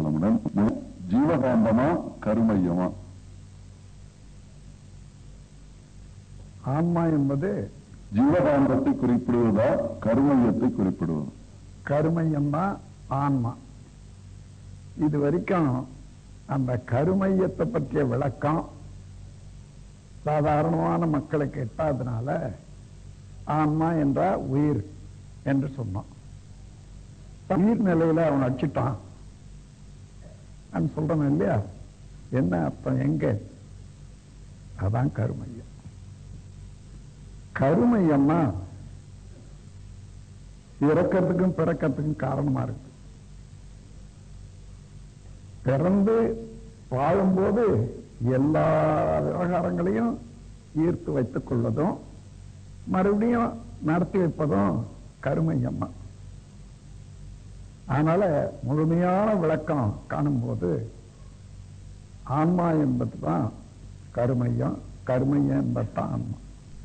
வளமுடன். ஜீவகாந்தமா கருமையமா? ஆன்மா என்பது ஜீவகாந்தத்தை குறிப்பிடுவதா கருமையத்தை குறிப்பிடுவது? கருமையம்தான் ஆன்மா. இது வரைக்கும் அந்த கருமையத்தை பற்றிய விளக்கம் சாதாரணமான மக்களுக்கு எட்டாதனால ஆன்மா என்ற உயிர் என்று சொன்னோம். உயிர் நிலையில அவன் அடிச்சுட்டான் சொல்றோம் இல்லையா? என்ன அர்த்தம்? எங்க? அதான் கருமையம். கருமையம்னா இறக்கிறதுக்கும் பிறக்கிறதுக்கும் காரணமா இருக்கு. பிறந்து வாழும்போது எல்லா விவகாரங்களையும் ஈர்த்து வைத்துக் கொள்வதும் மறுபடியும் நடத்தி வைப்பதும் கருமையம்மா. அதனால முழுமையான விளக்கம் காணும்போது ஆன்மா என்பதுதான் கருமையம், கருமையம் என்பதுதான் ஆன்மா.